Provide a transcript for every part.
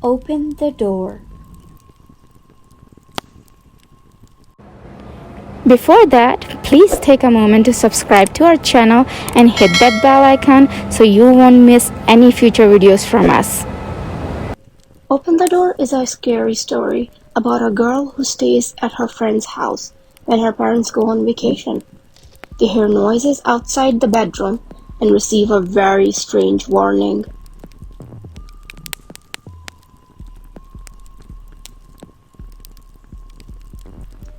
Open the door. Before that, please take a moment to subscribe to our channel and hit that bell icon so you won't miss any future videos from us. Open the Door is a scary story about a girl who stays at her friend's house when her parents go on vacation. They hear noises outside the bedroom and receive a very strange warning.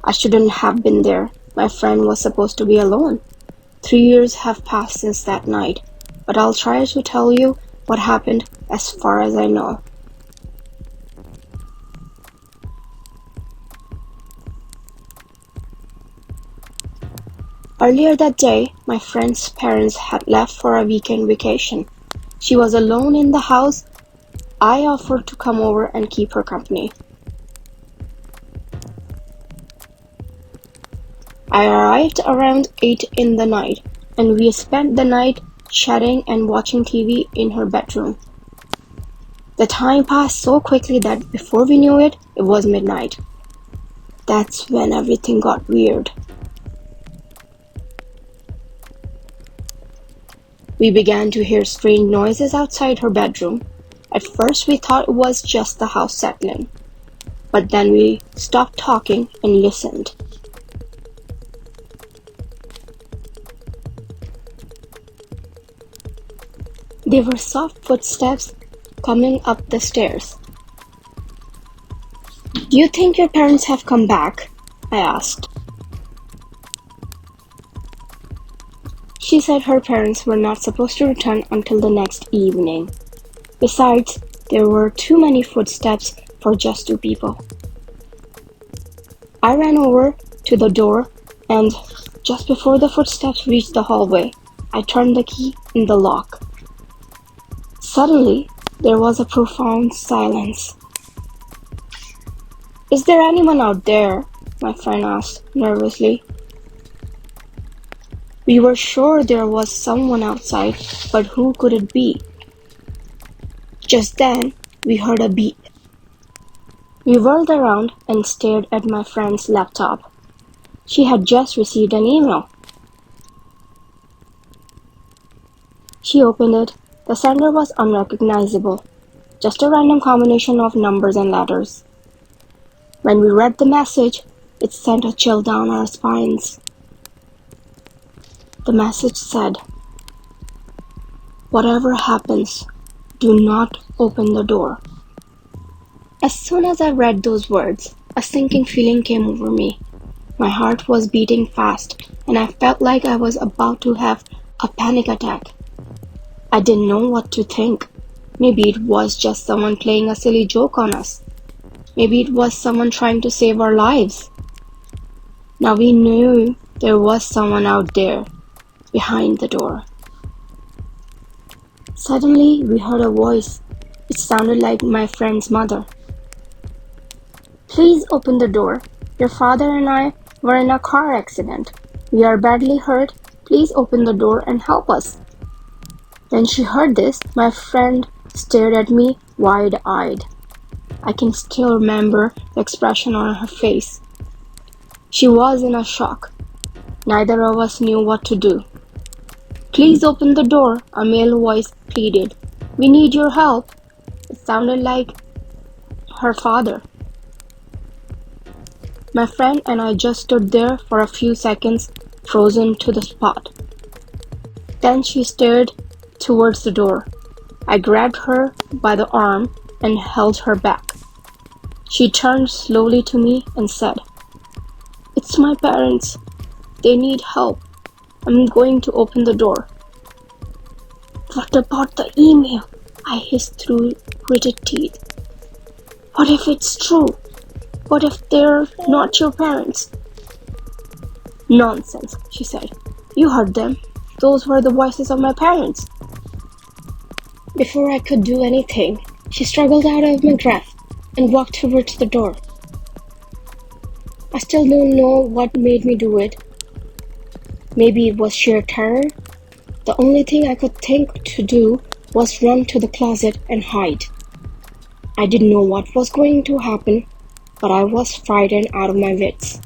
I shouldn't have been there. My friend was supposed to be alone. 3 years have passed since that night, but I'll try to tell you what happened as far as I know. Earlier that day, my friend's parents had left for a weekend vacation. She was alone in the house. I offered to come over and keep her company. I arrived around 8 in the night, and we spent the night chatting and watching TV in her bedroom. The time passed so quickly that before we knew it, it was midnight. That's when everything got weird. We began to hear strange noises outside her bedroom. At first we thought it was just the house settling, but then we stopped talking and listened. There were soft footsteps coming up the stairs. "Do you think your parents have come back?" I asked. She said her parents were not supposed to return until the next evening. Besides, there were too many footsteps for just 2 people. I ran over to the door, and just before the footsteps reached the hallway, I turned the key in the lock. Suddenly, there was a profound silence. "Is there anyone out there?" my friend asked nervously. We were sure there was someone outside, but who could it be? Just then, we heard a beep. We whirled around and stared at my friend's laptop. She had just received an email. She opened it. The sender was unrecognizable, just a random combination of numbers and letters. When we read the message, it sent a chill down our spines. The message said, "Whatever happens, do not open the door." As soon as I read those words, a sinking feeling came over me. My heart was beating fast, and I felt like I was about to have a panic attack. I didn't know what to think. Maybe it was just someone playing a silly joke on us. Maybe it was someone trying to save our lives. Now we knew there was someone out there, behind the door. Suddenly, we heard a voice. It sounded like my friend's mother. "Please open the door. Your father and I were in a car accident. We are badly hurt. Please open the door and help us." When she heard this, my friend stared at me wide-eyed. I can still remember the expression on her face. She was in a shock. Neither of us knew what to do. "Please open the door," a male voice pleaded. "We need your help." It sounded like her father. My friend and I just stood there for a few seconds, frozen to the spot. Then she stared towards the door. I grabbed her by the arm and held her back. She turned slowly to me and said, "It's my parents. They need help. I'm going to open the door." "What about the email?" I hissed through gritted teeth. "What if it's true? What if they're not your parents?" "Nonsense," she said. "You heard them. Those were the voices of my parents." Before I could do anything, she struggled out of my grasp and walked towards the door. I still don't know what made me do it. Maybe it was sheer terror. The only thing I could think to do was run to the closet and hide. I didn't know what was going to happen, but I was frightened out of my wits.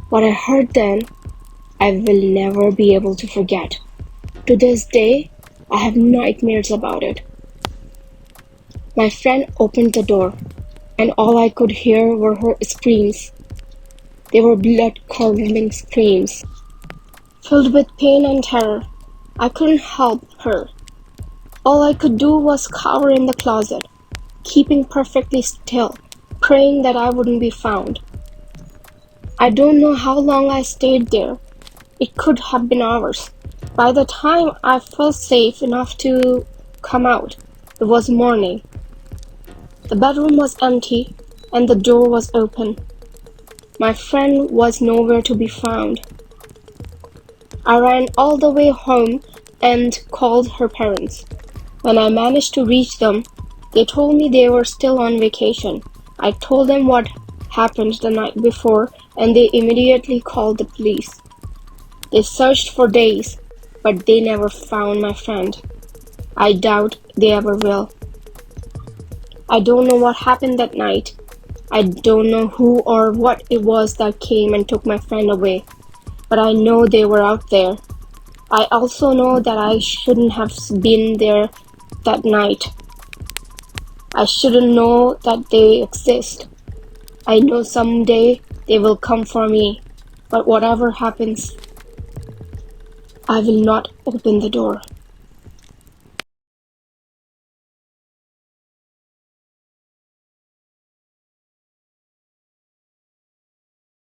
What I heard then, I will never be able to forget. To this day, I have nightmares about it. My friend opened the door, and all I could hear were her screams. They were blood-curdling screams, filled with pain and terror. I couldn't help her. All I could do was cower in the closet, keeping perfectly still, praying that I wouldn't be found. I don't know how long I stayed there. It could have been hours. By the time I felt safe enough to come out, it was morning. The bedroom was empty, and the door was open. My friend was nowhere to be found. I ran all the way home and called her parents. When I managed to reach them, they told me they were still on vacation. I told them what happened the night before, and they immediately called the police. They searched for days, but they never found my friend. I doubt they ever will. I don't know what happened that night. I don't know who or what it was that came and took my friend away, but I know they were out there. I also know that I shouldn't have been there that night. I shouldn't know that they exist. I know someday they will come for me, but whatever happens, I will not open the door.